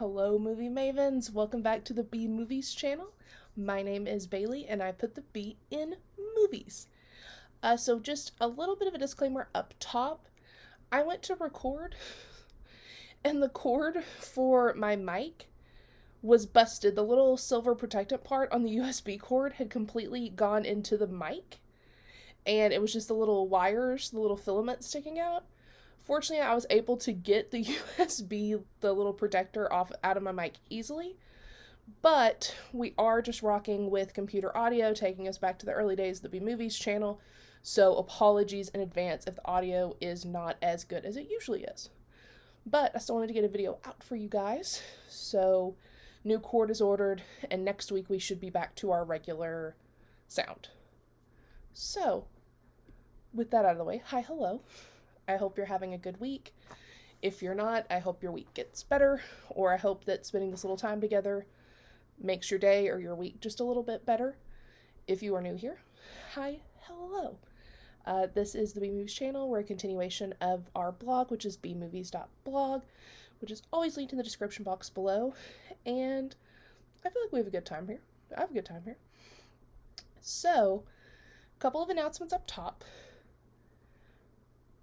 Hello, Movie Mavens. Welcome back to the B Movies channel. My name is Bailey, and I put the B in movies. So just a little bit of a disclaimer up top. I went to record, and the cord for my mic was busted. The little silver protectant part on the USB cord had completely gone into the mic, and it was just the little wires, the little filaments sticking out. Fortunately, I was able to get the USB, the little protector, out of my mic easily, but we are just rocking with computer audio, taking us back to the early days of the B Movies channel, so apologies in advance if the audio is not as good as it usually is. But I still wanted to get a video out for you guys, so new cord is ordered, and next week we should be back to our regular sound. So, with that out of the way, hi, hello. I hope you're having a good week. If you're not, I hope your week gets better, or I hope that spending this little time together makes your day or your week just a little bit better. If you are new here, hi, hello. This is the B Movies channel. We're a continuation of our blog, which is bmovies.blog, which is always linked in the description box below, and I feel like we have a good time here. I have a good time here. So, a couple of announcements up top.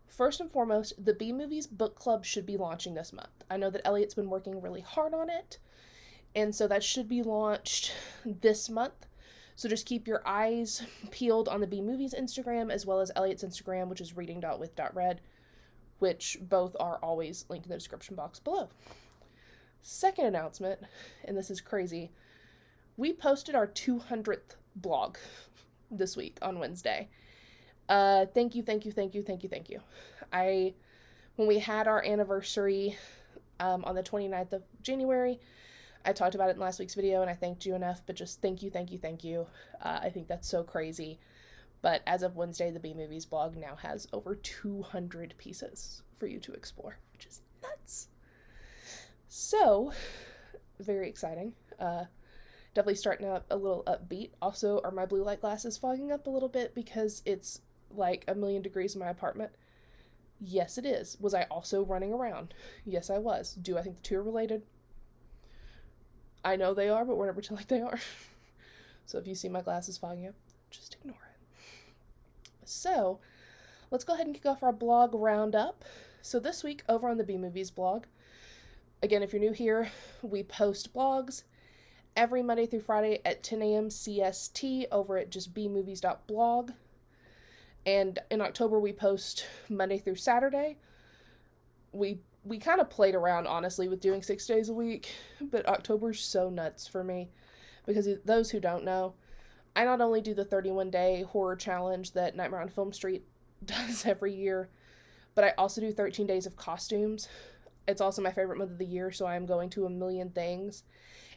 First and foremost, the B Movies book club should be launching this month. I know that Elliot's been working really hard on it, and so that should be launched this month. So just keep your eyes peeled on the B Movies Instagram as well as Elliot's Instagram, which is reading.with.red, which both are always linked in the description box below. Second announcement, and this is crazy, we posted our 200th blog this week on Wednesday. Thank you. When we had our anniversary, on the 29th of January, I talked about it in last week's video, and I thanked you enough, but just thank you. I think that's so crazy. But as of Wednesday, the B Movies blog now has over 200 pieces for you to explore, which is nuts. So, very exciting. Definitely starting out a little upbeat. Also, are my blue light glasses fogging up a little bit because it's like 1,000,000 degrees in my apartment? Yes, it is. Was I also running around? Yes, I was. Do I think the two are related? I know they are, but we're gonna pretend like they are. So if you see my glasses fogging up, just ignore it. So, let's go ahead and kick off our blog roundup. So this week, over on the B Movies blog, again, if you're new here, we post blogs every Monday through Friday at 10 a.m. CST over at just bmovies.blog. And in October, we post Monday through Saturday. We kind of played around, honestly, with doing 6 days a week, but October's so nuts for me. Because those who don't know, I not only do the 31-day horror challenge that Nightmare on Film Street does every year, but I also do 13 days of costumes. It's also my favorite month of the year, so I'm going to 1,000,000 things.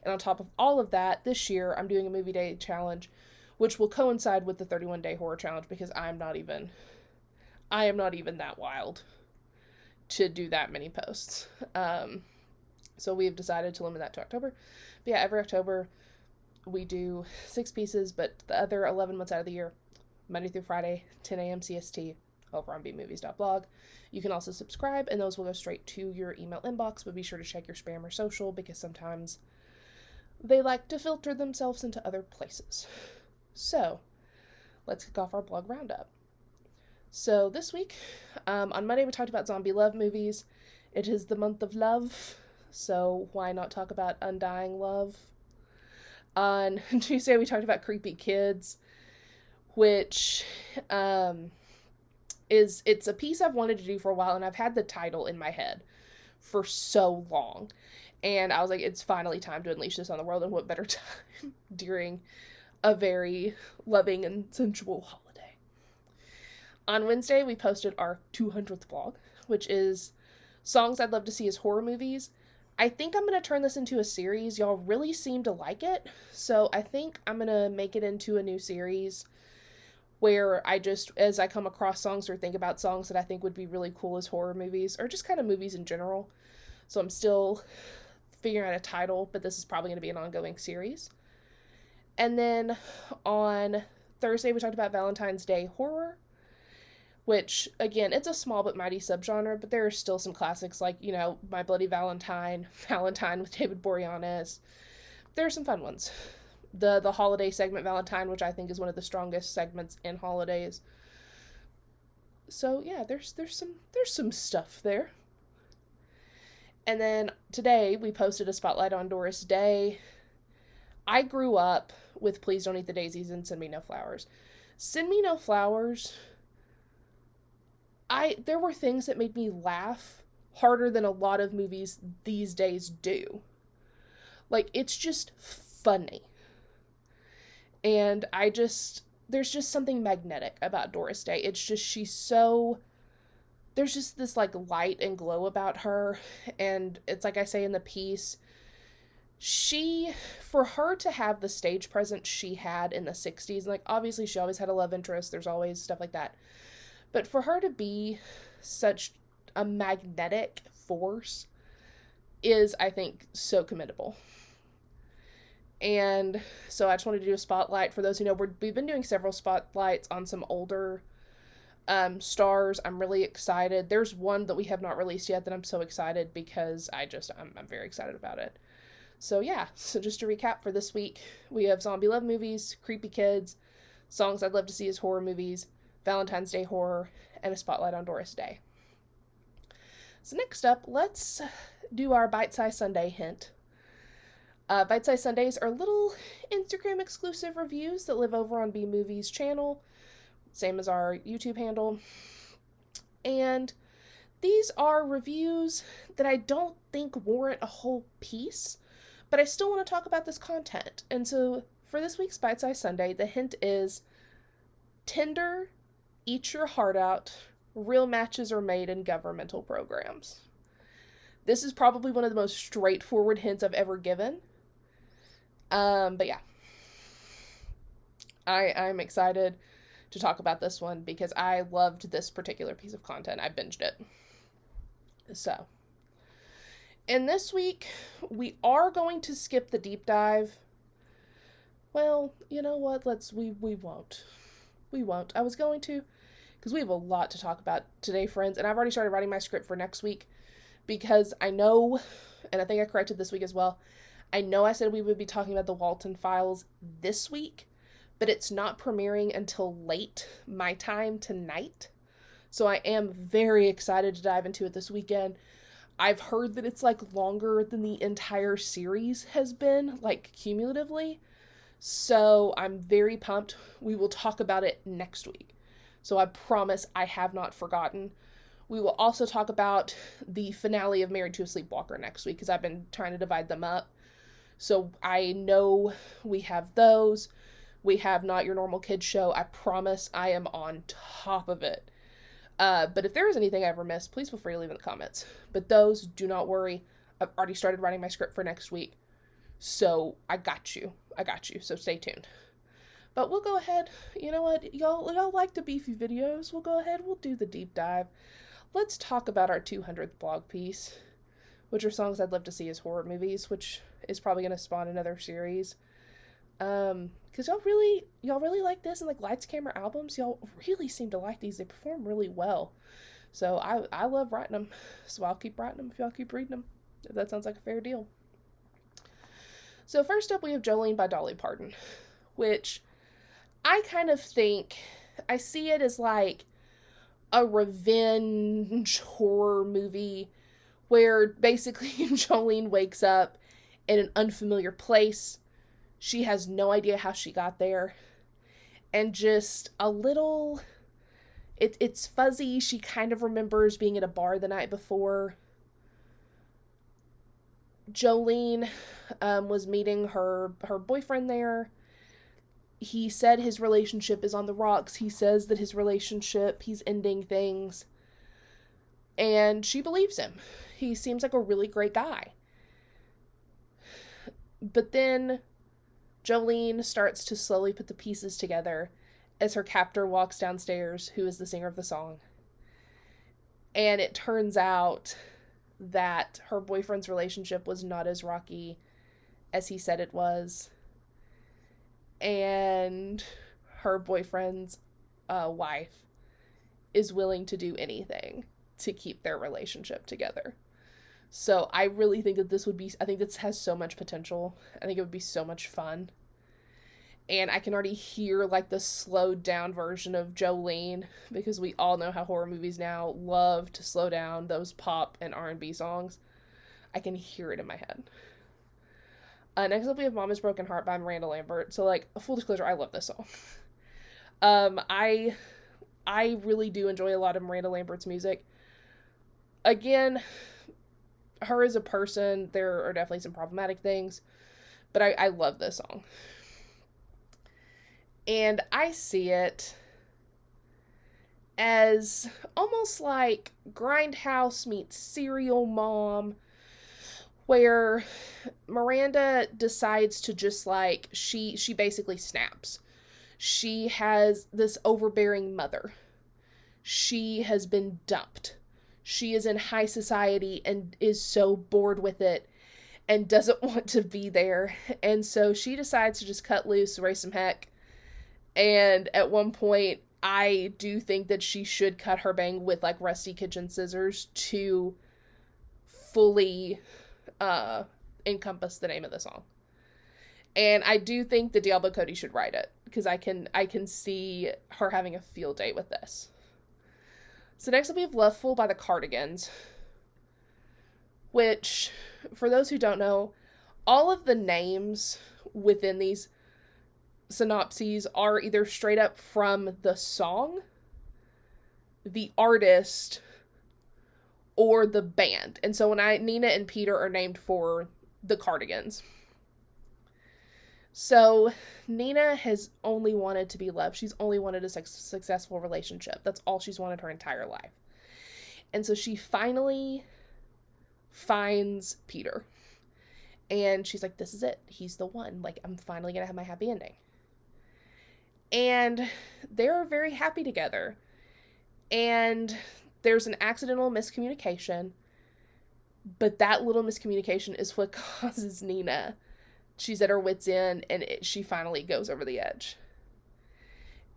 And on top of all of that, this year, I'm doing a movie day challenge, which will coincide with the 31-day horror challenge because I am not even that wild to do that many posts. So we've decided to limit that to October. But yeah, every October we do 6 pieces, but the other 11 months out of the year, Monday through Friday, 10 a.m. CST, over on bmovies.blog. You can also subscribe, and those will go straight to your email inbox, but be sure to check your spam or social because sometimes they like to filter themselves into other places. So, let's kick off our blog roundup. So, this week, on Monday, we talked about zombie love movies. It is the month of love, so why not talk about undying love? On Tuesday, we talked about creepy kids, which it's a piece I've wanted to do for a while, and I've had the title in my head for so long. And I was like, it's finally time to unleash this on the world, and what better time during a very loving and sensual holiday. On Wednesday, we posted our 200th blog, which is songs I'd love to see as horror movies. I think I'm going to turn this into a series. Y'all really seem to like it, so I think I'm going to make it into a new series where I just, as I come across songs or think about songs that I think would be really cool as horror movies, or just kind of movies in general. So I'm still figuring out a title, but this is probably going to be an ongoing series. And then on Thursday, we talked about Valentine's Day horror. which, again, it's a small but mighty subgenre, but there are still some classics like, My Bloody Valentine, Valentine with David Boreanaz. There are some fun ones. The holiday segment Valentine, which I think is one of the strongest segments in holidays. So yeah, there's some stuff there. And then today we posted a spotlight on Doris Day. I grew up with Please Don't Eat the Daisies and Send Me No Flowers. Send Me No Flowers, there were things that made me laugh harder than a lot of movies these days do. Like, it's just funny. And there's just something magnetic about Doris Day. It's just, there's just this, like, light and glow about her. And it's like I say in the piece, for her to have the stage presence she had in the 60s, like, obviously she always had a love interest, there's always stuff like that. But for her to be such a magnetic force is, I think, so commendable. And so I just wanted to do a spotlight. For those who know, we've been doing several spotlights on some older stars. I'm really excited. There's one that we have not released yet that I'm so excited because I'm very excited about it. So yeah, so just to recap for this week, we have zombie love movies, creepy kids, songs I'd love to see as horror movies, Valentine's Day horror, and a spotlight on Doris Day. So next up, let's do our Bite Size Sunday hint. Bite Size Sundays are little Instagram exclusive reviews that live over on bmovies channel, same as our YouTube handle. And these are reviews that I don't think warrant a whole piece, but I still want to talk about this content. And so for this week's Bite Size Sunday, the hint is Tinder, eat your heart out, real matches are made in governmental programs. This is probably one of the most straightforward hints I've ever given. But yeah, I'm excited to talk about this one because I loved this particular piece of content. I binged it. So, and this week, we are going to skip the deep dive. Well, you know what? We won't. We won't. I was going to, because we have a lot to talk about today, friends, and I've already started writing my script for next week because I know, and I think I corrected this week as well, I know I said we would be talking about the Walton Files this week, but it's not premiering until late my time tonight. So I am very excited to dive into it this weekend. I've heard that it's like longer than the entire series has been, like cumulatively. So I'm very pumped. We will talk about it next week. So I promise I have not forgotten. We will also talk about the finale of Married to a Sleepwalker next week because I've been trying to divide them up. So I know we have those. We have Not Your Normal Kids Show. I promise I am on top of it. But if there is anything I ever missed, please feel free to leave in the comments. But those, do not worry. I've already started writing my script for next week. So I got you. So stay tuned. But we'll go ahead. You know what? Y'all like the beefy videos. We'll go ahead. We'll do the deep dive. Let's talk about our 200th blog piece, which are songs I'd love to see as horror movies, which is probably going to spawn another series. Because y'all really like this, and like Lights Camera Albums, y'all really seem to like these. They perform really well. So I love writing them. So I'll keep writing them if y'all keep reading them, if that sounds like a fair deal. So first up, we have Jolene by Dolly Parton, which I kind of think, I see it as like a revenge horror movie where basically Jolene wakes up in an unfamiliar place. She has no idea how she got there. And just a little, it's fuzzy. She kind of remembers being at a bar the night before. Jolene was meeting her boyfriend there. He said his relationship is on the rocks. He says that his relationship, he's ending things. And she believes him. He seems like a really great guy. But then Jolene starts to slowly put the pieces together as her captor walks downstairs, who is the singer of the song. And it turns out that her boyfriend's relationship was not as rocky as he said it was. And her boyfriend's wife is willing to do anything to keep their relationship together. So I really think that I think this has so much potential. I think it would be so much fun. And I can already hear, like, the slowed down version of Jolene, because we all know how horror movies now love to slow down those pop and R&B songs. I can hear it in my head. Next up, we have Mama's Broken Heart by Miranda Lambert. So, like, full disclosure, I love this song. I really do enjoy a lot of Miranda Lambert's music. Again, her as a person, there are definitely some problematic things, but I love this song. And I see it as almost like Grindhouse meets Serial Mom, where Miranda decides to just, like, she basically snaps. She has this overbearing mother. She has been dumped. She is in high society and is so bored with it and doesn't want to be there. And so she decides to just cut loose, raise some heck. And at one point, I do think that she should cut her bang with, like, rusty kitchen scissors to fully encompass the name of the song. And I do think that Diablo Cody should write it, because I can see her having a field day with this. So next up, we have Loveful by the Cardigans, which, for those who don't know, all of the names within these synopses are either straight up from the song, the artist, or the band. And so Nina and Peter are named for the Cardigans. So Nina has only wanted to be loved. She's only wanted a successful relationship. That's all she's wanted her entire life. And so she finally finds Peter. And she's like, this is it. He's the one. Like, I'm finally going to have my happy ending. And they're very happy together. And there's an accidental miscommunication. But that little miscommunication is what causes Nina. She's at her wit's end, and she finally goes over the edge.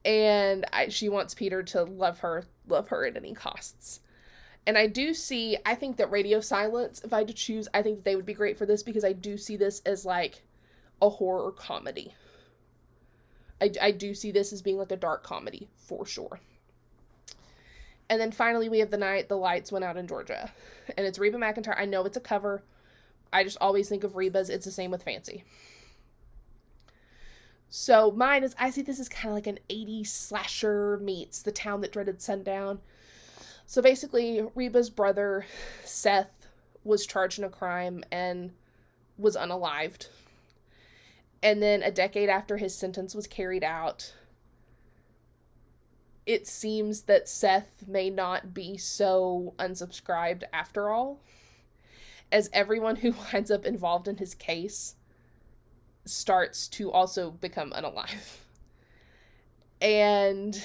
And she wants Peter to love her at any costs. And I think that Radio Silence, if I had to choose, I think that they would be great for this, because I do see this as, like, a horror comedy. I do see this as being, like, a dark comedy, for sure. And then finally, we have The Night the Lights Went Out in Georgia. And it's Reba McEntire. I know it's a cover. I just always think of Reba's. It's the same with Fancy. So I see this as kind of like an 80s slasher meets The Town That Dreaded Sundown. So basically, Reba's brother, Seth, was charged in a crime and was unalived. And then a decade after his sentence was carried out, it seems that Seth may not be so unsubscribed after all, as everyone who winds up involved in his case starts to also become unalive. And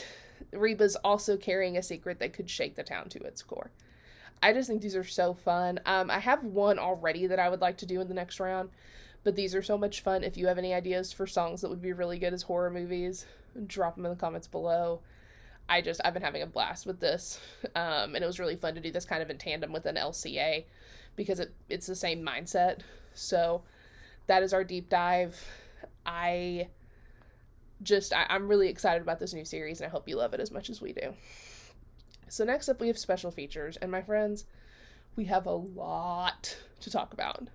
Reba's also carrying a secret that could shake the town to its core. I just think these are so fun. I have one already that I would like to do in the next round, but these are so much fun. If you have any ideas for songs that would be really good as horror movies, drop them in the comments below. I've been having a blast with this, and it was really fun to do this kind of in tandem with an LCA, because it's the same mindset. So that is our deep dive. I'm really excited about this new series, and I hope you love it as much as we do. So next up, we have special features, and my friends, we have a lot to talk about.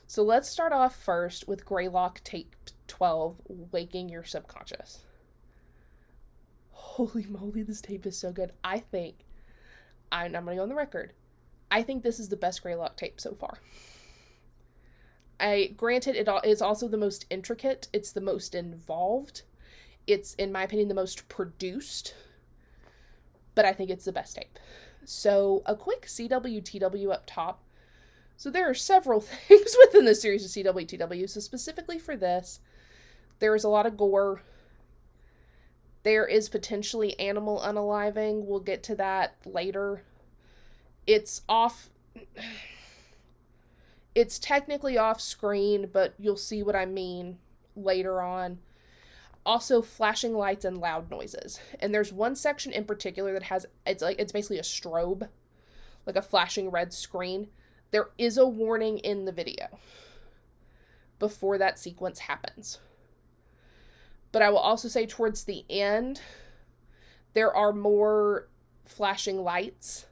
So let's start off first with Greylock Tape 12, Waking Your Subconscious. Holy moly, this tape is so good. I'm going to go on the record. I think this is the best Greylock tape so far. Granted, it is also the most intricate. It's the most involved. It's, in my opinion, the most produced. But I think it's the best tape. So, a quick CWTW up top. So, there are several things within the series of CWTW. So, specifically for this, there is a lot of gore. There is potentially animal unaliving. We'll get to that later. It's technically off screen, but you'll see what I mean later on. Also flashing lights and loud noises. And there's one section in particular that has, it's basically a strobe, like a flashing red screen. There is a warning in the video before that sequence happens. But I will also say towards the end, there are more flashing lights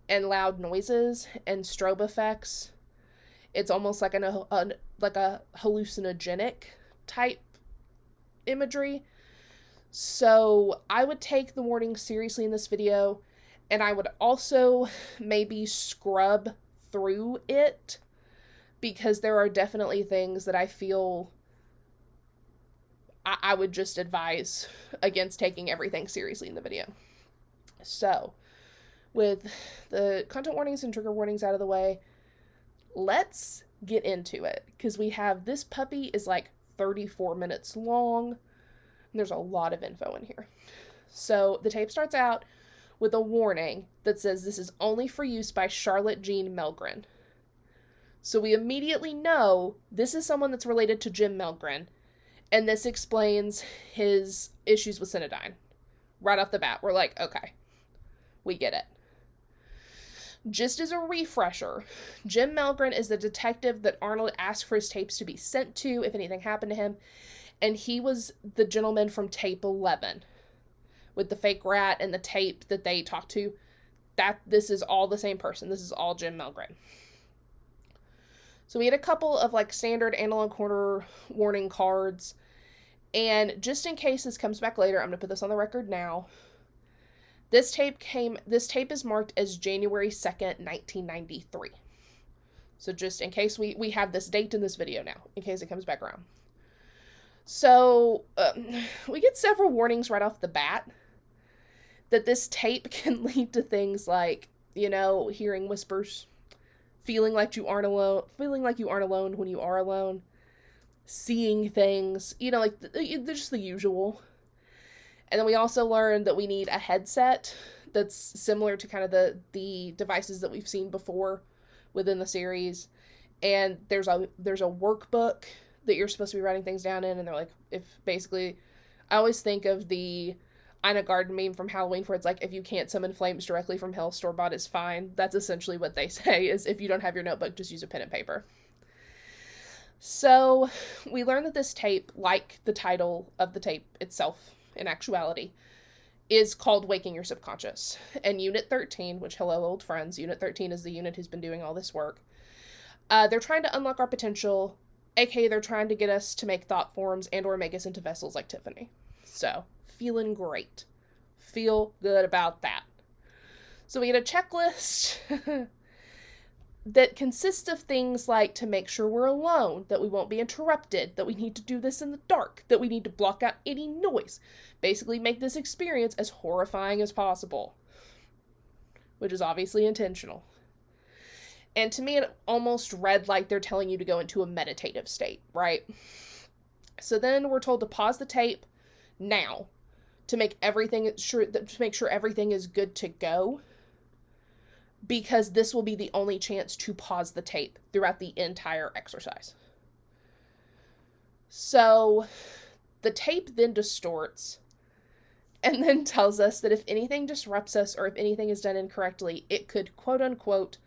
and loud noises and strobe effects. It's almost like a hallucinogenic type imagery. So I would take the warning seriously in this video, and I would also maybe scrub through it, because there are definitely things that I feel I would just advise against taking everything seriously in the video. So, with the content warnings and trigger warnings out of the way, let's get into it, because we have, this puppy is like 34 minutes long, and there's a lot of info in here. So, the tape starts out with a warning that says this is only for use by Charlotte Jean Melgren. So we immediately know this is someone that's related to Jim Melgren, and this explains his issues with Cinedyne. Right off the bat, we're like, okay, we get it. Just as a refresher, Jim Melgren is the detective that Arnold asked for his tapes to be sent to if anything happened to him, and he was the gentleman from tape 11 with the fake rat and the tape that they talked to. This is all the same person. This is all Jim Melgren. So we had a couple of like standard analog corner warning cards, and just in case this comes back later, I'm going to put this on the record now. This tape is marked as January 2nd, 1993. So just in case we have this date in this video now, in case it comes back around. So we get several warnings right off the bat that this tape can lead to things like, hearing whispers, feeling like you aren't alone when you are alone, seeing things, just the usual. And then we also learned that we need a headset that's similar to kind of the devices that we've seen before within the series. And there's a workbook that you're supposed to be writing things down in, and they're like, I always think of the Ina Garden meme from Halloween where it's like, if you can't summon flames directly from hell, store-bought is fine. That's essentially what they say, is if you don't have your notebook, just use a pen and paper. So we learned that this tape, like the title of the tape itself in actuality, is called Waking Your Subconscious. And Unit 13, which, hello old friends, Unit 13 is the unit who's been doing all this work. They're trying to unlock our potential, aka they're trying to get us to make thought forms and or make us into vessels like Tiffany. So, feeling great. Feel good about that. So we get a checklist that consists of things like to make sure we're alone, that we won't be interrupted, that we need to do this in the dark, that we need to block out any noise. Basically make this experience as horrifying as possible. Which is obviously intentional. And to me, it almost read like they're telling you to go into a meditative state, right? So then we're told to pause the tape now to make sure everything is good to go, because this will be the only chance to pause the tape throughout the entire exercise. So the tape then distorts and then tells us that if anything disrupts us or if anything is done incorrectly, it could, quote unquote,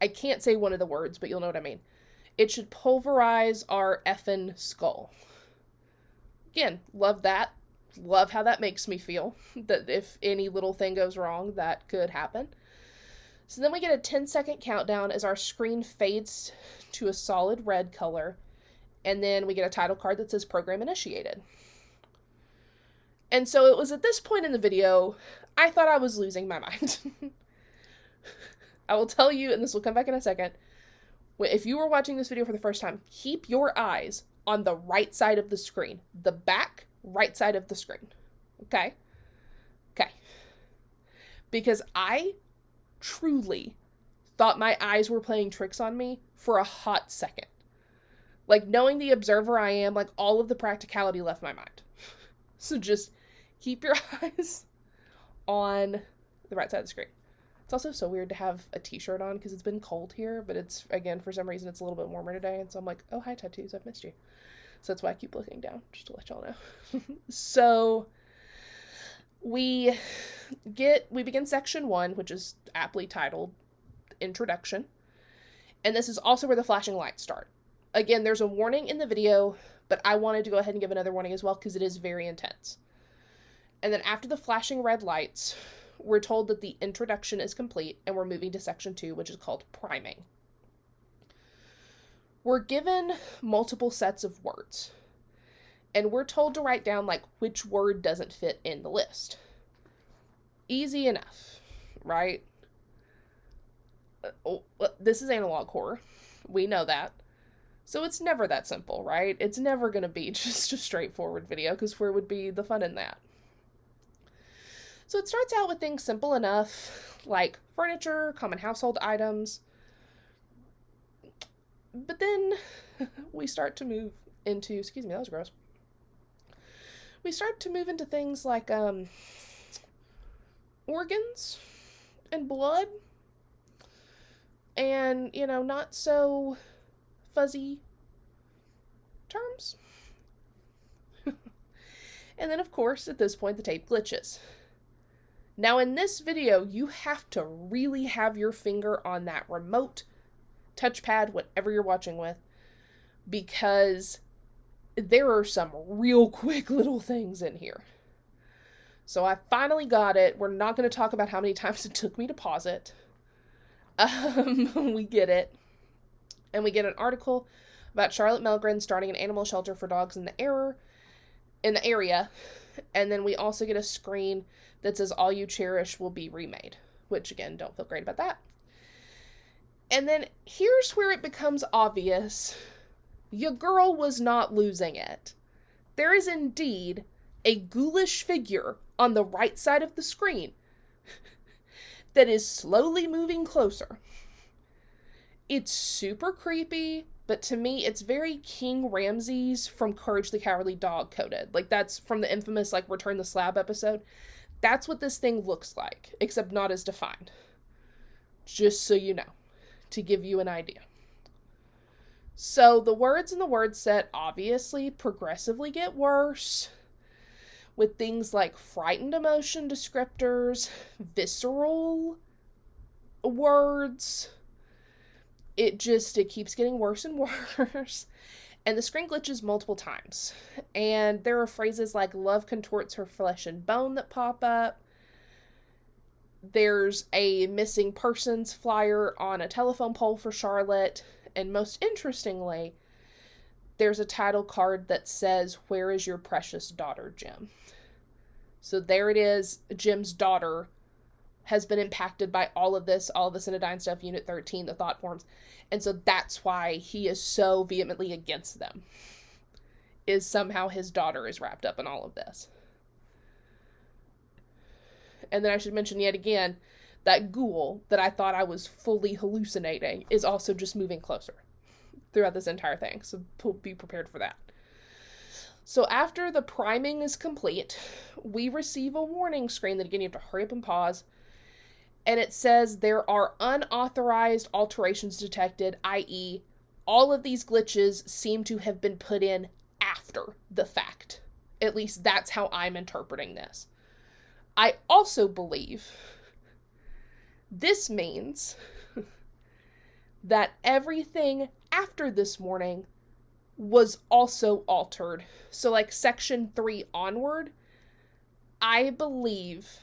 I can't say one of the words, but you'll know what I mean. It should pulverize our effing skull. Again, love that. Love how that makes me feel, that if any little thing goes wrong, that could happen. So then we get a 10-second countdown as our screen fades to a solid red color, and then we get a title card that says Program Initiated. And so it was at this point in the video, I thought I was losing my mind. I will tell you, and this will come back in a second, if you were watching this video for the first time, keep your eyes on the right side of the screen. The back right side of the screen. Okay? Okay. Because I truly thought my eyes were playing tricks on me for a hot second. Like, knowing the observer I am, like, all of the practicality left my mind. So just keep your eyes on the right side of the screen. It's also so weird to have a t-shirt on because it's been cold here, but it's, again, for some reason, it's a little bit warmer today, and so I'm like, oh, hi, tattoos, I've missed you. So that's why I keep looking down, just to let y'all know. So we begin section 1, which is aptly titled Introduction. And this is also where the flashing lights start. Again, there's a warning in the video, but I wanted to go ahead and give another warning as well because it is very intense. And then after the flashing red lights, we're told that the introduction is complete and we're moving to section 2, which is called priming. We're given multiple sets of words, and we're told to write down, like, which word doesn't fit in the list. Easy enough, right? This is analog horror. We know that. So it's never that simple, right? It's never going to be just a straightforward video, because where would be the fun in that? So it starts out with things simple enough, like furniture, common household items. But then we start to move into, excuse me, that was gross. We start to move into things like organs and blood and, not so fuzzy terms. And then, of course, at this point, the tape glitches. Now, in this video, you have to really have your finger on that remote, touchpad, whatever you're watching with, because there are some real quick little things in here. So I finally got it. We're not going to talk about how many times it took me to pause it. We get it. And we get an article about Charlotte Melgren starting an animal shelter for dogs in the area. And then we also get a screen that says All You Cherish will be remade, which, again, don't feel great about that. And then here's where it becomes obvious your girl was not losing it. There is indeed a ghoulish figure on the right side of the screen that is slowly moving closer. It's super creepy, but to me, it's very King Ramses from Courage the Cowardly Dog coded. Like, that's from the infamous, Return the Slab episode. That's what this thing looks like, except not as defined. Just so you know, to give you an idea. So the words in the word set obviously progressively get worse, with things like frightened emotion descriptors, visceral words. It keeps getting worse and worse. And the screen glitches multiple times. And there are phrases like love contorts her flesh and bone that pop up. There's a missing persons flyer on a telephone pole for Charlotte. And most interestingly, there's a title card that says, "Where is your precious daughter, Jim?" So there it is. Jim's daughter has been impacted by all of this Anodyne stuff, Unit 13, the thought forms. And so that's why he is so vehemently against them, is somehow his daughter is wrapped up in all of this. And then I should mention yet again, that ghoul that I thought I was fully hallucinating is also just moving closer throughout this entire thing. So be prepared for that. So after the priming is complete, we receive a warning screen that, again, you have to hurry up and pause. And it says there are unauthorized alterations detected, i.e., all of these glitches seem to have been put in after the fact. At least that's how I'm interpreting this. I also believe this means that everything after this warning was also altered. So, section 3 onward, I believe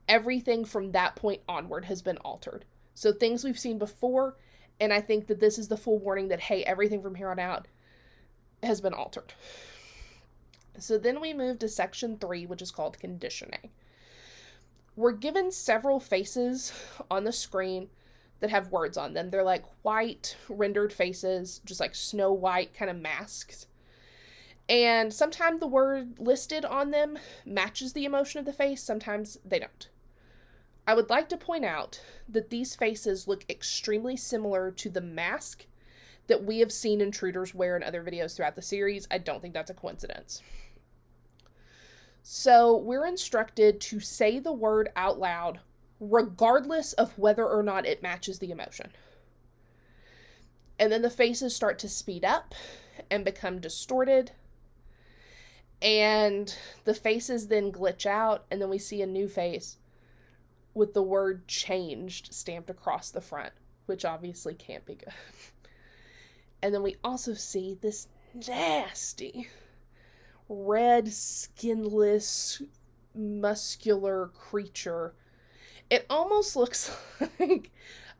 everything from that point onward has been altered. So things we've seen before, and I think that this is the full warning that, hey, everything from here on out has been altered. So then we move to section 3, which is called conditioning. We're given several faces on the screen that have words on them. They're like white rendered faces, just like Snow White kind of masks. And sometimes the word listed on them matches the emotion of the face, sometimes they don't. I would like to point out that these faces look extremely similar to the mask that we have seen intruders wear in other videos throughout the series. I don't think that's a coincidence. So we're instructed to say the word out loud, regardless of whether or not it matches the emotion. And then the faces start to speed up and become distorted. And the faces then glitch out, and then we see a new face with the word changed stamped across the front, which obviously can't be good. And then we also see this nasty, red, skinless, muscular creature. It almost looks like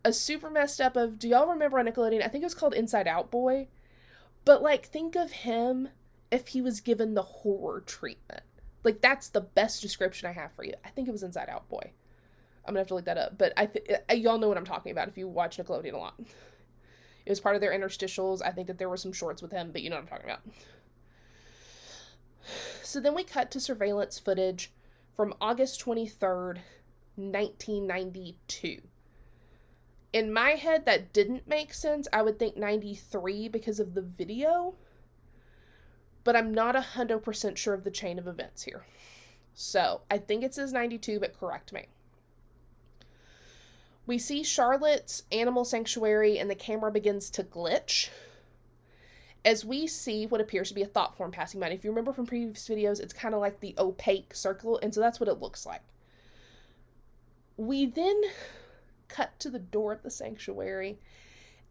a super messed up of, do y'all remember on Nickelodeon? I think it was called Inside Out Boy. But, like, think of him if he was given the horror treatment. Like, that's the best description I have for you. I think it was Inside Out Boy. I'm gonna have to look that up. But y'all know what I'm talking about if you watch Nickelodeon a lot. It was part of their interstitials. I think that there were some shorts with him, but you know what I'm talking about. So then we cut to surveillance footage from August 23rd, 1992. In my head, that didn't make sense. I would think 93 because of the video. But I'm not 100% sure of the chain of events here. So, I think it says 92, but correct me. We see Charlotte's animal sanctuary and the camera begins to glitch as we see what appears to be a thought form passing by. If you remember from previous videos, it's kind of like the opaque circle, and so that's what it looks like. We then cut to the door of the sanctuary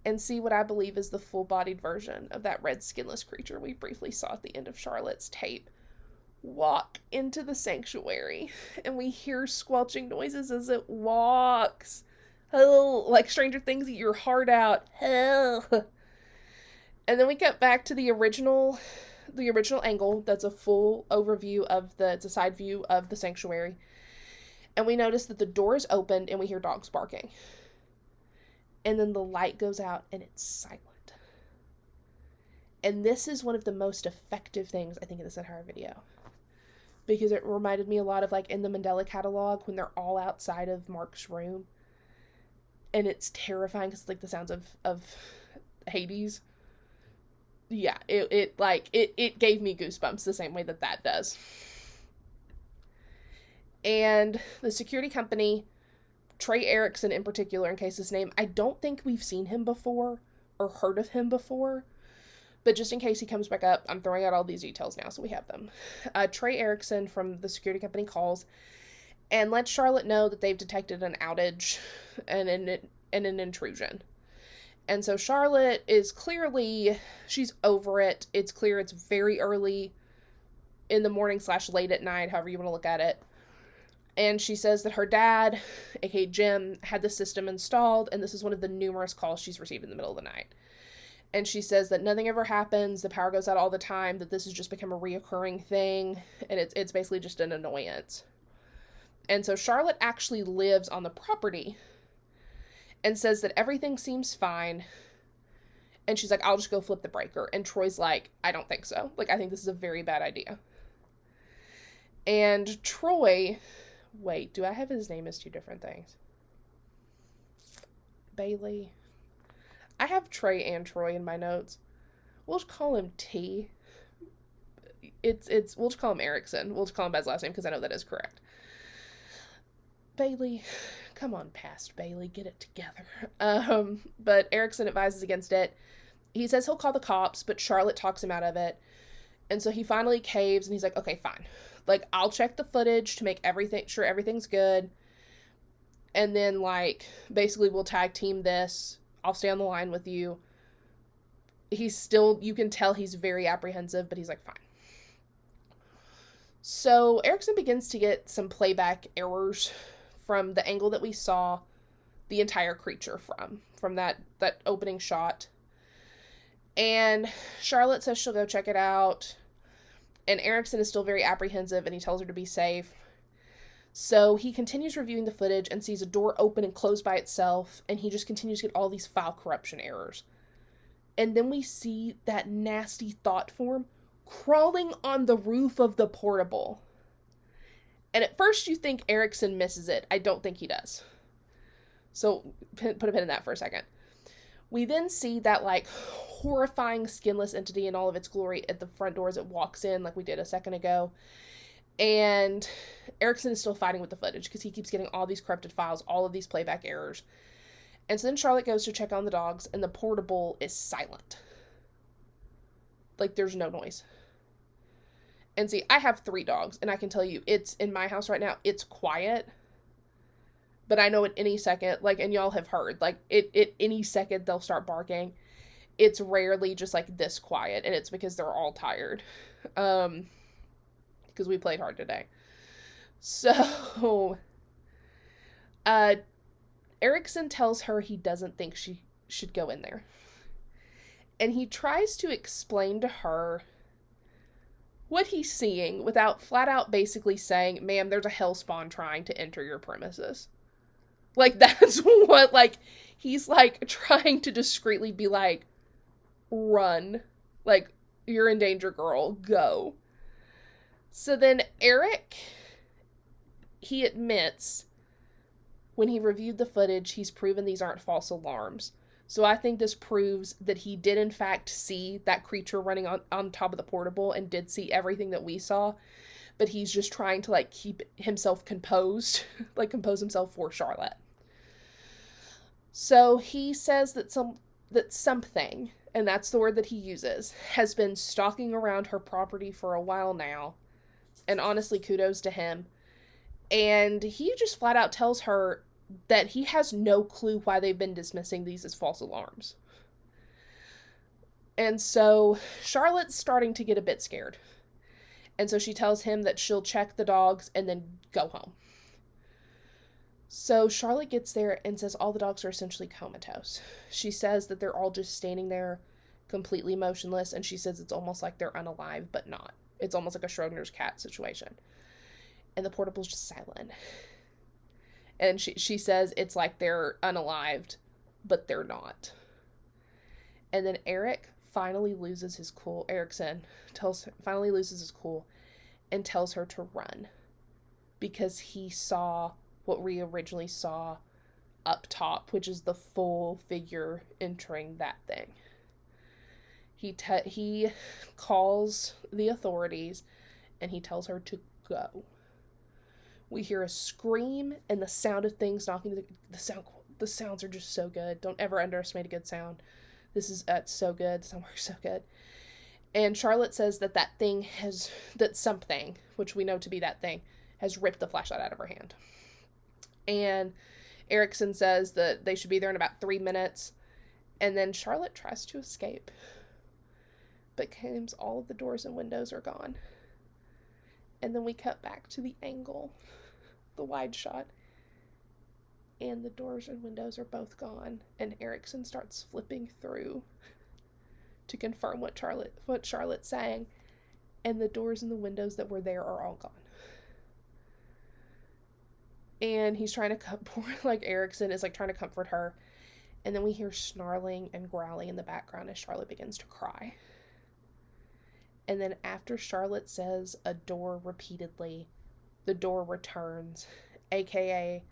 and see what I believe is the full-bodied version of that red skinless creature we briefly saw at the end of Charlotte's tape walk into the sanctuary, and we hear squelching noises as it walks. Oh, like Stranger Things, eat your heart out. Oh. And then we get back to the original angle. That's a full overview of it's a side view of the sanctuary. And we notice that the door is opened and we hear dogs barking. And then the light goes out and it's silent. And this is one of the most effective things, I think, in this entire video. Because it reminded me a lot of, like, in the Mandela catalog when they're all outside of Mark's room. And it's terrifying because it's like the sounds of Hades. Yeah, it gave me goosebumps the same way that does. And the security company, Trey Erickson in particular, in case his name, I don't think we've seen him before or heard of him before. But just in case he comes back up, I'm throwing out all these details now so we have them. Trey Erickson from the security company calls and lets Charlotte know that they've detected an outage and an intrusion. And so Charlotte is clearly, she's over it. It's clear it's very early in the morning / late at night, however you want to look at it. And she says that her dad, aka Jim, had the system installed, and this is one of the numerous calls she's received in the middle of the night. And she says that nothing ever happens, the power goes out all the time, that this has just become a reoccurring thing, and it's basically just an annoyance. And so Charlotte actually lives on the property and says that everything seems fine. And she's like, I'll just go flip the breaker. And Troy's like, I don't think so. Like, I think this is a very bad idea. And Troy, wait, do I have his name as two different things? Bailey. I have Trey and Troy in my notes. We'll just call him T. We'll just call him Erickson. We'll just call him by his last name because I know that is correct. Bailey, come on past Bailey, get it together. But Erickson advises against it. He says he'll call the cops, but Charlotte talks him out of it. And so he finally caves and he's like, okay, fine. Like, I'll check the footage to make sure everything's good. And then, like, basically we'll tag team this. I'll stay on the line with you. You can tell he's very apprehensive, but he's like, fine. So Erickson begins to get some playback errors from the angle that we saw the entire creature from that opening shot. And Charlotte says she'll go check it out. And Erickson is still very apprehensive and he tells her to be safe. So he continues reviewing the footage and sees a door open and close by itself. And he just continues to get all these file corruption errors. And then we see that nasty thought form crawling on the roof of the portable. And at first you think Erickson misses it. I don't think he does. So put a pin in that for a second. We then see that, like, horrifying skinless entity in all of its glory at the front door as it walks in, like we did a second ago. And Erickson is still fighting with the footage because he keeps getting all these corrupted files, all of these playback errors. And so then Charlotte goes to check on the dogs, and the portable is silent. Like, there's no noise. And see, I have 3 dogs, and I can tell you, it's in my house right now, it's quiet. But I know at any second, like, and y'all have heard, like, at any second they'll start barking. It's rarely just, like, this quiet, and it's because they're all tired. Because we played hard today. So, Erickson tells her he doesn't think she should go in there. And he tries to explain to her what he's seeing without flat out basically saying, ma'am, there's a hellspawn trying to enter your premises. Like, that's what, like, he's, like, trying to discreetly be like, run. Like, you're in danger, girl. Go. So then Eric, he admits when he reviewed the footage, he's proven these aren't false alarms. So I think this proves that he did in fact see that creature running on top of the portable and did see everything that we saw. But he's just trying to, like, keep himself composed, like, compose himself for Charlotte. So he says that something, and that's the word that he uses, has been stalking around her property for a while now. And honestly, kudos to him. And he just flat out tells her that he has no clue why they've been dismissing these as false alarms. And so Charlotte's starting to get a bit scared. And so she tells him that she'll check the dogs and then go home. So Charlotte gets there and says all the dogs are essentially comatose. She says that they're all just standing there completely motionless, and she says it's almost like they're unalive, but not. It's almost like a Schrodinger's cat situation. And the portable's just silent. And she says it's like they're unalived, but they're not. And then Eric finally loses his cool. Erickson finally loses his cool and tells her to run. Because he saw what we originally saw up top, which is the full figure entering that thing. He calls the authorities and he tells her to go. We hear a scream and the sound of things knocking. The sounds are just so good. Don't ever underestimate a good sound. It's so good. The sound works so good. And Charlotte says that something, which we know to be that thing, has ripped the flashlight out of her hand. And Erickson says that they should be there in about 3 minutes. And then Charlotte tries to escape. But claims all of the doors and windows are gone. And then we cut back to the angle, the wide shot. And the doors and windows are both gone. And Erickson starts flipping through to confirm what Charlotte's saying. And the doors and the windows that were there are all gone. And he's trying to Erickson is, like, trying to comfort her. And then we hear snarling and growling in the background as Charlotte begins to cry. And then after Charlotte says a door repeatedly, the door returns, aka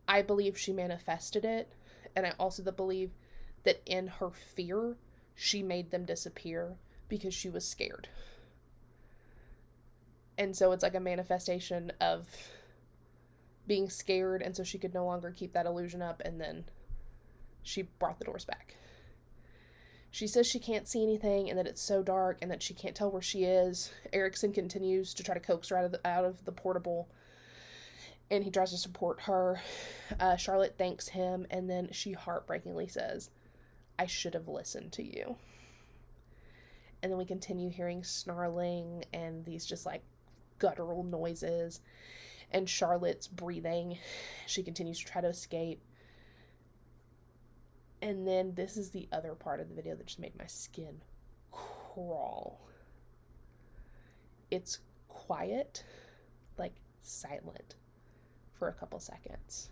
I believe she manifested it, and I also believe that in her fear, she made them disappear because she was scared. And so it's like a manifestation of being scared, and so she could no longer keep that illusion up, and then she brought the doors back. She says she can't see anything and that it's so dark and that she can't tell where she is. Erickson continues to try to coax her out of the portable, and he tries to support her. Charlotte thanks him, and then she heartbreakingly says, I should have listened to you. And then we continue hearing snarling and these just, like, guttural noises, and Charlotte's breathing. She continues to try to escape. And then this is the other part of the video that just made my skin crawl. It's quiet, like silent, for a couple seconds.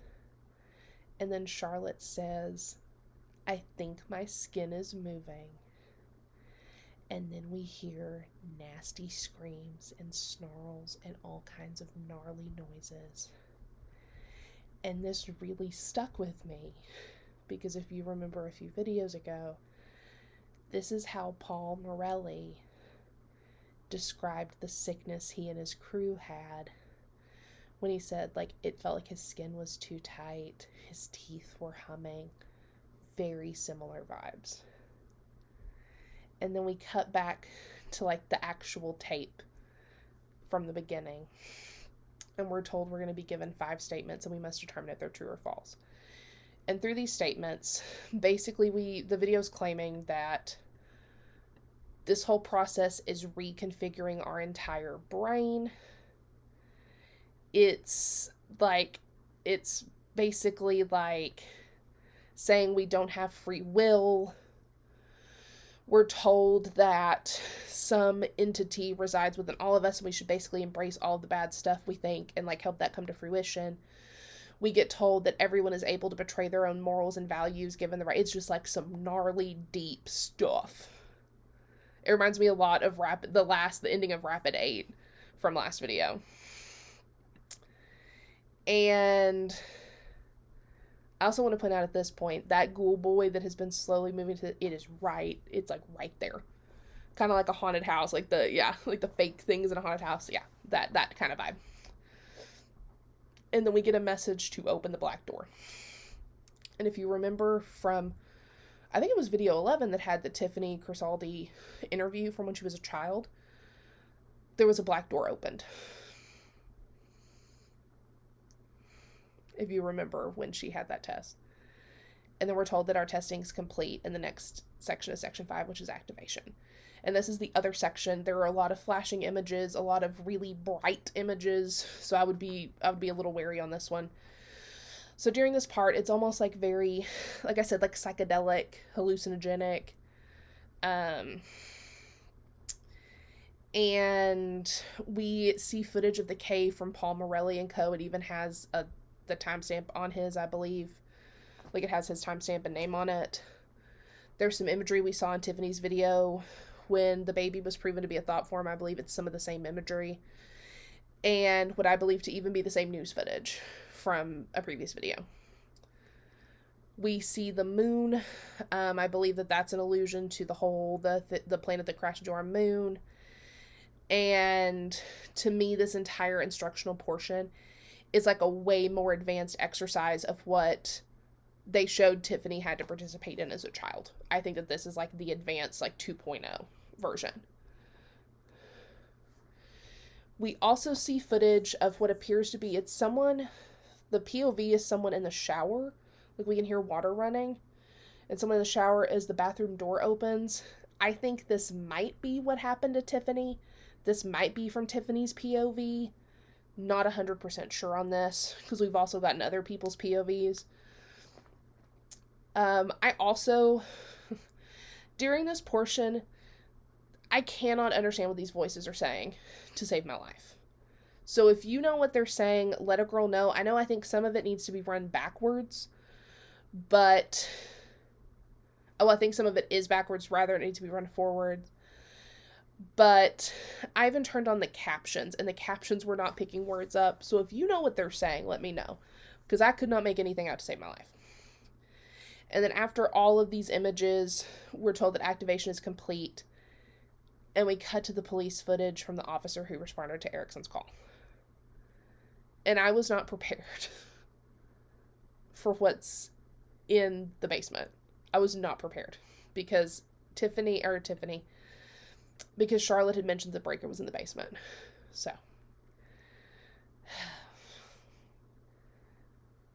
And then Charlotte says, I think my skin is moving. And then we hear nasty screams and snarls and all kinds of gnarly noises. And this really stuck with me. Because if you remember a few videos ago, this is how Paul Morelli described the sickness he and his crew had when he said, like, it felt like his skin was too tight, his teeth were humming, very similar vibes. And then we cut back to like the actual tape from the beginning. And we're told we're going to be given 5 statements and we must determine if they're true or false. And through these statements, basically the video's claiming that this whole process is reconfiguring our entire brain. It's basically like saying we don't have free will. We're told that some entity resides within all of us and we should basically embrace all of the bad stuff we think and like help that come to fruition. We get told that everyone is able to betray their own morals and values given the right. It's just like some gnarly, deep stuff. It reminds me a lot of the ending of Rapid 8 from last video. And I also want to point out at this point, that ghoul boy that has been slowly moving to it is right. It's like right there. Kind of like a haunted house, like the fake things in a haunted house. Yeah, that kind of vibe. And then we get a message to open the black door. And if you remember from, I think it was video 11 that had the Tiffany Crisaldi interview from when she was a child, there was a black door opened. If you remember when she had that test. And then we're told that our testing is complete, and the next section is section 5, which is activation. And this is the other section. There are a lot of flashing images, a lot of really bright images, so I would be a little wary on this one. So during this part, it's almost like very, like I said, like psychedelic, hallucinogenic. And we see footage of the cave from Paul Morelli and Co. It even has the timestamp on his, I believe. Like, it has his timestamp and name on it. There's some imagery we saw in Tiffany's video when the baby was proven to be a thought form. I believe it's some of the same imagery. And what I believe to even be the same news footage from a previous video. We see the moon. I believe that that's an allusion to the planet that crashed into our moon. And to me, this entire instructional portion is like a way more advanced exercise of what they showed Tiffany had to participate in as a child. I think that this is like the advanced, like 2.0 version. We also see footage of what appears to be, the POV is someone in the shower. Like, we can hear water running. And someone in the shower as the bathroom door opens. I think this might be what happened to Tiffany. This might be from Tiffany's POV. Not 100% sure on this, because we've also gotten other people's POVs. I also, during this portion, I cannot understand what these voices are saying to save my life. So if you know what they're saying, let a girl know. I think some of it needs to be run backwards, but, I think some of it is backwards, rather it needs to be run forward. But I even turned on the captions, and the captions were not picking words up. So if you know what they're saying, let me know, because I could not make anything out to save my life. And then after all of these images, we're told that activation is complete, and we cut to the police footage from the officer who responded to Erickson's call. And I was not prepared for what's in the basement. I was not prepared, because because Charlotte had mentioned the breaker was in the basement. So,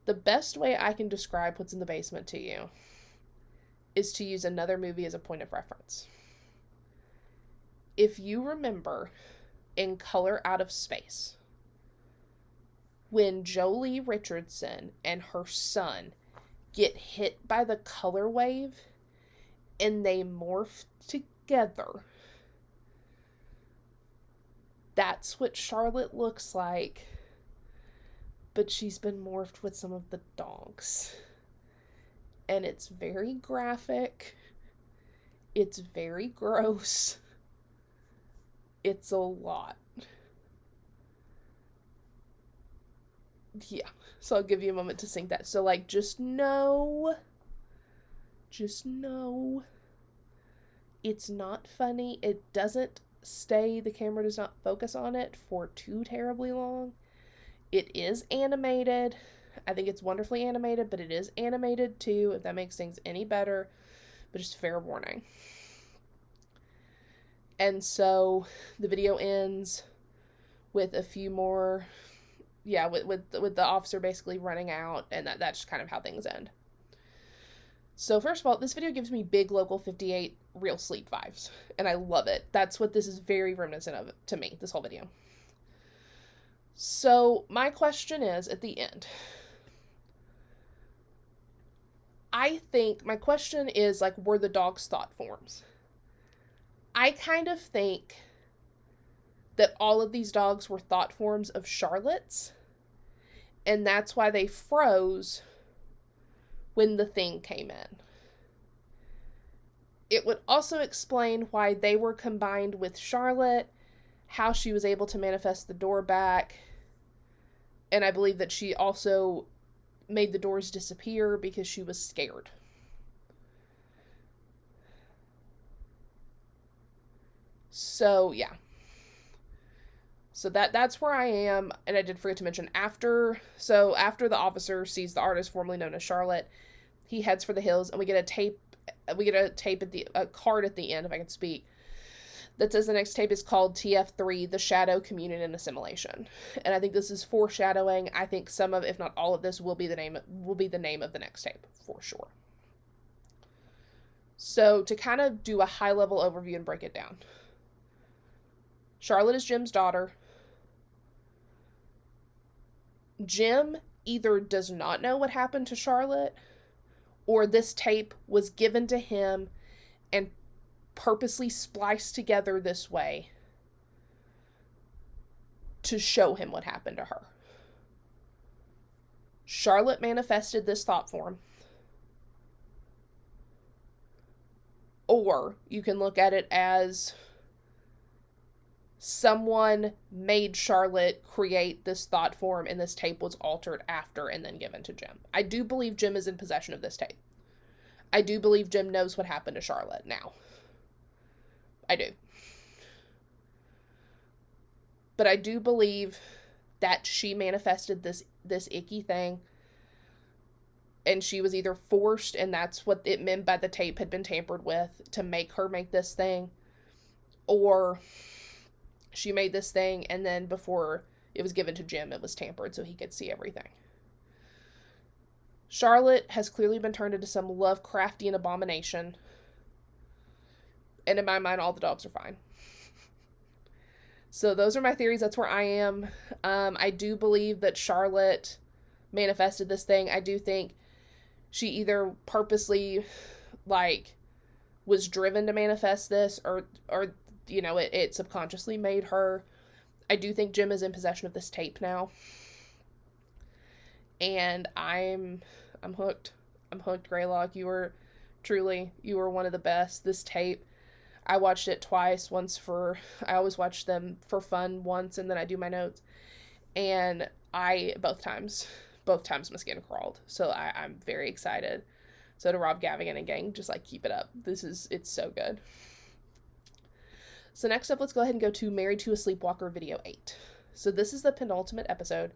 the best way I can describe what's in the basement to you is to use another movie as a point of reference. If you remember in Color Out of Space, when Jolie Richardson and her son get hit by the color wave and they morph together, that's what Charlotte looks like, but she's been morphed with some of the dogs. And it's very graphic. It's very gross. It's a lot. Yeah, so I'll give you a moment to sink that. So, like, just know, it's not funny. It doesn't the camera does not focus on it for too terribly long. It is animated. I think it's wonderfully animated, but it is animated too, if that makes things any better. But just fair warning. And so the video ends with a few more, with the officer basically running out, and that's kind of how things end. So first of all, this video gives me big Local 58 Real Sleep vibes, and I love it. That's what this is very reminiscent of to me, this whole video. So my question is, at the end, I think my question is, like, were the dogs thought forms? I kind of think that all of these dogs were thought forms of Charlotte's, and that's why they froze when the thing came in. It would also explain why they were combined with Charlotte, how she was able to manifest the door back, and I believe that she also made the doors disappear because she was scared. So, yeah. So that's where I am, and I did forget to mention, after the officer sees the artist formerly known as Charlotte, he heads for the hills, and we get a card at the end, if I can speak, that says the next tape is called TF3, The Shadow, Communion, and Assimilation. And I think this is foreshadowing. I think some of, if not all of this, will be the name of the next tape, for sure. So, to kind of do a high-level overview and break it down. Charlotte is Jim's daughter. Jim either does not know what happened to Charlotte, or this tape was given to him and purposely spliced together this way to show him what happened to her. Charlotte manifested this thought form. Or you can look at it as someone made Charlotte create this thought form, and this tape was altered after and then given to Jim. I do believe Jim is in possession of this tape. I do believe Jim knows what happened to Charlotte now. I do. But I do believe that she manifested this icky thing, and she was either forced, and that's what it meant by the tape had been tampered with, to make her make this thing, or she made this thing, and then before it was given to Jim, it was tampered so he could see everything. Charlotte has clearly been turned into some Lovecraftian abomination, and in my mind, all the dogs are fine. So those are my theories. That's where I am. I do believe that Charlotte manifested this thing. I do think she either purposely, was driven to manifest this, or it subconsciously made her. I do think Jim is in possession of this tape now. And I'm hooked. I'm hooked, Greylock. You were one of the best. This tape, I watched it twice. I always watch them for fun once, and then I do my notes. And both times my skin crawled. So I'm very excited. So to Rob Gavigan and gang, just keep it up. It's so good. So next up, let's go ahead and go to Married to a Sleepwalker video 8. So this is the penultimate episode.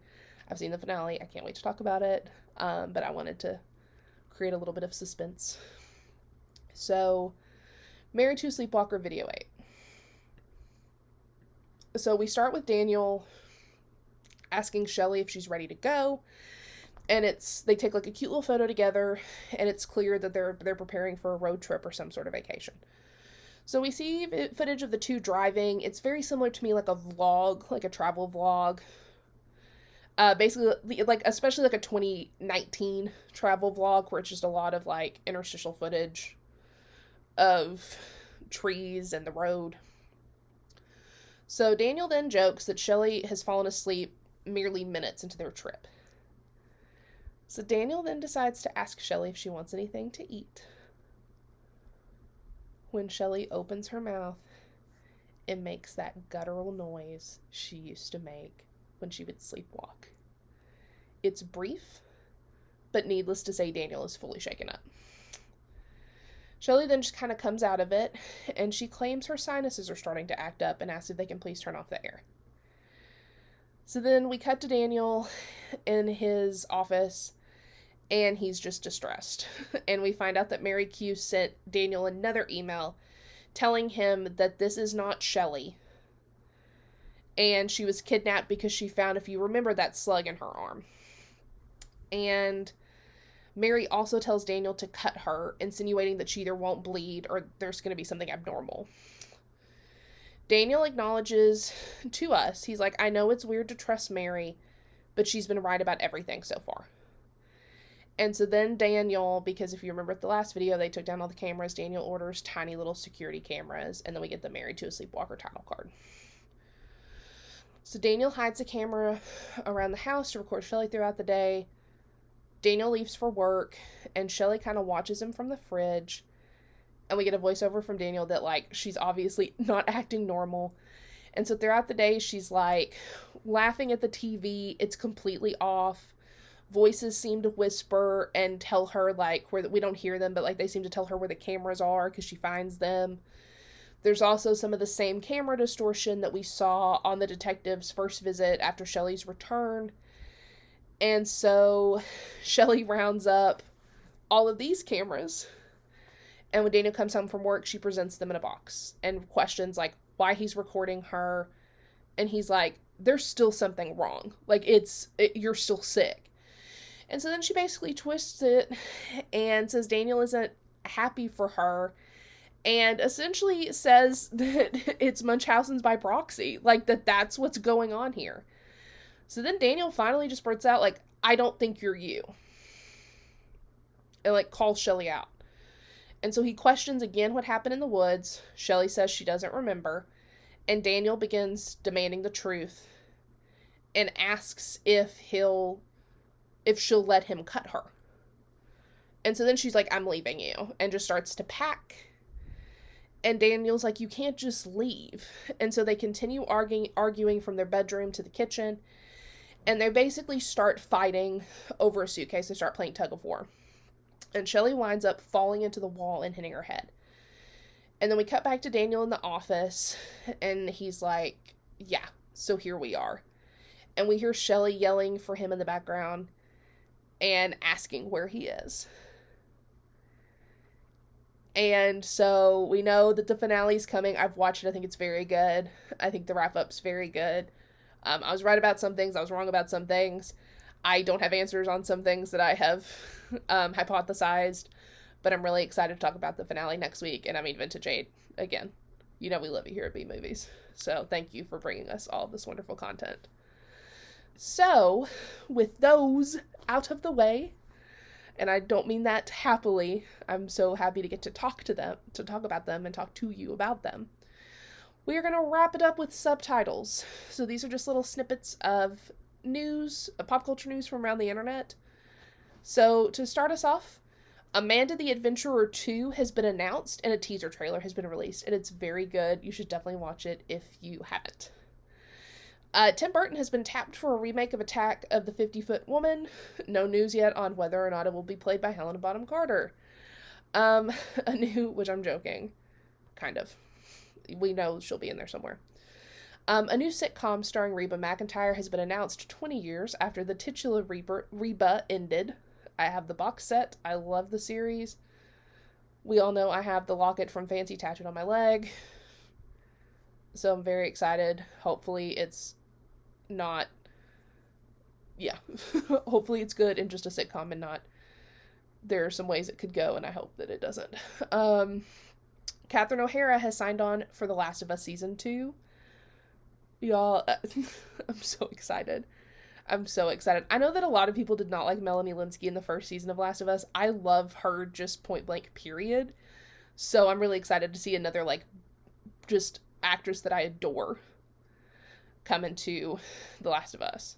I've seen the finale. I can't wait to talk about it. But I wanted to create a little bit of suspense. So, Married to a Sleepwalker video 8. So we start with Daniel asking Shelly if she's ready to go. And they take a cute little photo together, and it's clear that they're preparing for a road trip or some sort of vacation. So we see footage of the two driving. It's very similar to me, like a vlog, like a travel vlog. Basically, especially a 2019 travel vlog, where it's just a lot of interstitial footage of trees and the road. So Daniel then jokes that Shelly has fallen asleep merely minutes into their trip. So Daniel then decides to ask Shelly if she wants anything to eat. When Shelly opens her mouth, it makes that guttural noise she used to make when she would sleepwalk. It's brief, but needless to say, Daniel is fully shaken up. Shelly then just kind of comes out of it, and she claims her sinuses are starting to act up and asks if they can please turn off the air. So then we cut to Daniel in his office, and he's just distressed. And we find out that Mary Q sent Daniel another email telling him that this is not Shelley, and she was kidnapped because she found, if you remember, that slug in her arm. And Mary also tells Daniel to cut her, insinuating that she either won't bleed or there's going to be something abnormal. Daniel acknowledges to us, he's like, I know it's weird to trust Mary, but she's been right about everything so far. And so then Daniel, because if you remember the last video, they took down all the cameras, Daniel orders tiny little security cameras, and then we get them married to a Sleepwalker title card. So Daniel hides a camera around the house to record Shelley throughout the day. Daniel leaves for work, and Shelley kind of watches him from the fridge. And we get a voiceover from Daniel that, like, she's obviously not acting normal. And so throughout the day, she's, like, laughing at the TV. It's completely off. Voices seem to whisper and tell her, like, where we don't hear them, but, like, they seem to tell her where the cameras are because she finds them. There's also some of the same camera distortion that we saw on the detective's first visit after Shelley's return. And so Shelley rounds up all of these cameras. And when Daniel comes home from work, she presents them in a box and questions, like, why he's recording her. And he's like, there's still something wrong. Like, you're still sick. And so then she basically twists it and says Daniel isn't happy for her. And essentially says that it's Munchausen's by proxy. Like, that's what's going on here. So then Daniel finally just blurts out, like, I don't think you're you. And, like, calls Shelley out. And so he questions again what happened in the woods. Shelley says she doesn't remember. And Daniel begins demanding the truth and asks if she'll let him cut her. And so then she's like, I'm leaving you. And just starts to pack. And Daniel's like, you can't just leave. And so they continue arguing from their bedroom to the kitchen. And they basically start fighting over a suitcase. They start playing tug of war. And Shelley winds up falling into the wall and hitting her head. And then we cut back to Daniel in the office. And he's like, yeah, so here we are. And we hear Shelley yelling for him in the background and asking where he is. And so we know that the finale's coming. I've watched it. I think it's very good. I think the wrap-up's very good. I was right about some things. I was wrong about some things. I don't have answers on some things that I have hypothesized. But I'm really excited to talk about the finale next week. And I mean, Vintage 8, again, you know we love it here at B Movies. So thank you for bringing us all this wonderful content. So, with those out of the way, and I don't mean that happily, I'm so happy to get to talk about them, and talk to you about them. We are going to wrap it up with subtitles. So these are just little snippets of news, pop culture news from around the internet. So to start us off, Amanda the Adventurer 2 has been announced, and a teaser trailer has been released, and it's very good. You should definitely watch it if you haven't. Tim Burton has been tapped for a remake of Attack of the 50-Foot Woman. No news yet on whether or not it will be played by Helena Bonham Carter. Which I'm joking. Kind of. We know she'll be in there somewhere. A new sitcom starring Reba McEntire has been announced 20 years after the titular Reba ended. I have the box set. I love the series. We all know I have the locket from Fancy tattooed on my leg. So I'm very excited. Hopefully it's not... Yeah. Hopefully it's good and just a sitcom and not... There are some ways it could go, and I hope that it doesn't. Catherine O'Hara has signed on for The Last of Us Season 2. Y'all, I'm so excited. I'm so excited. I know that a lot of people did not like Melanie Lynskey in the first season of Last of Us. I love her just point blank, period. So I'm really excited to see another, like, just actress that I adore come into The Last of Us.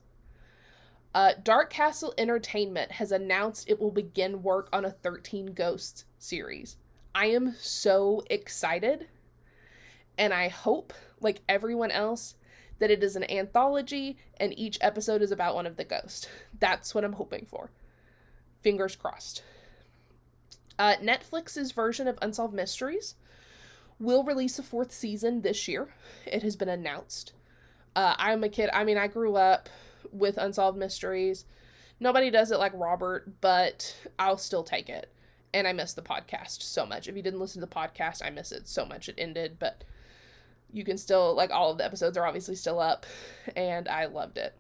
Dark Castle Entertainment has announced it will begin work on a 13 Ghosts series. I am so excited, and I hope, like everyone else, that it is an anthology and each episode is about one of the ghosts. That's what I'm hoping for. Fingers crossed. Netflix's version of Unsolved Mysteries will release a 4th season this year. It has been announced. I'm a kid. I mean, I grew up with Unsolved Mysteries. Nobody does it like Robert, but I'll still take it. And I miss the podcast so much. If you didn't listen to the podcast, I miss it so much. It ended, but you can still, like, all of the episodes are obviously still up, and I loved it.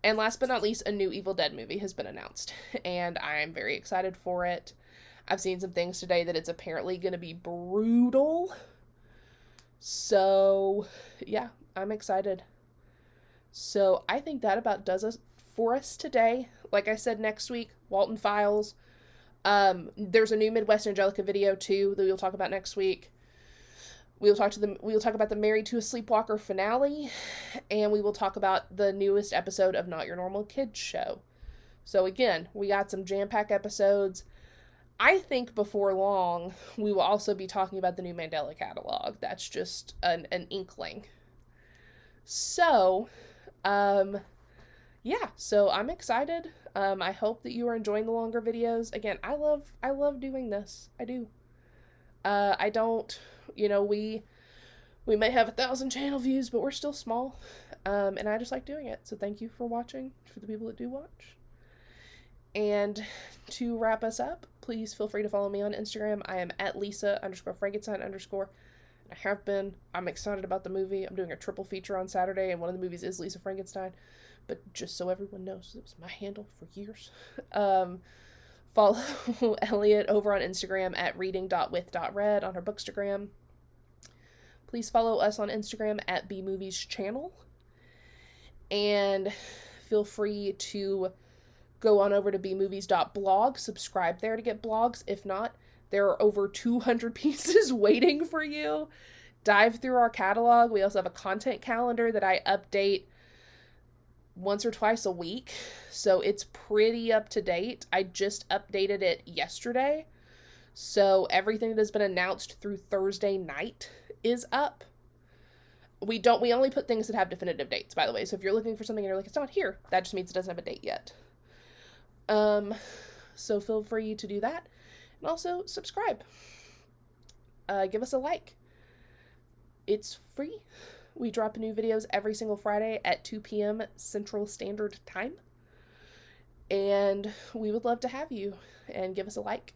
And last but not least, a new Evil Dead movie has been announced, and I'm very excited for it. I've seen some things today that it's apparently going to be brutal. So, yeah, I'm excited. So, I think that about does it for us today. Like I said, next week, Walton Files. There's a new Midwest Angelica video, too, that we'll talk about next week. We'll talk about the Married to a Sleepwalker finale, and we will talk about the newest episode of Not Your Normal Kids Show. So again, we got some jam-packed episodes. I think before long, we will also be talking about the new Mandela catalog. That's just an inkling. So, yeah, so I'm excited. I hope that you are enjoying the longer videos. Again, I love doing this. I do. I don't, we may have 1,000 channel views, but we're still small. And I just like doing it. So thank you for watching, for the people that do watch. And to wrap us up, please feel free to follow me on Instagram. I am at Lisa_Frankenstein_. I have been. I'm excited about the movie. I'm doing a triple feature on Saturday, and one of the movies is Lisa Frankenstein. But just so everyone knows, it was my handle for years. Follow Elliot over on Instagram at reading.with.red on her bookstagram. Please follow us on Instagram at bmovies_channel. And feel free to go on over to bmovies.blog. Subscribe there to get blogs. If not, there are over 200 pieces waiting for you. Dive through our catalog. We also have a content calendar that I update once or twice a week, so it's pretty up to date. I just updated it yesterday, so everything that has been announced through Thursday night is up. We only put things that have definitive dates, by the way, so if you're looking for something and you're like, it's not here, that just means it doesn't have a date yet. So feel free to do that, and also subscribe. Give us a like. It's free. We drop new videos every single Friday at 2 p.m. Central Standard Time. And we would love to have you. And give us a like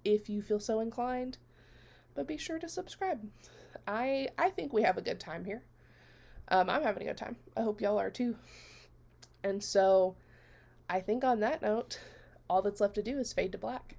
if you feel so inclined. But be sure to subscribe. I think we have a good time here. I'm having a good time. I hope y'all are too. And so, I think on that note, all that's left to do is fade to black.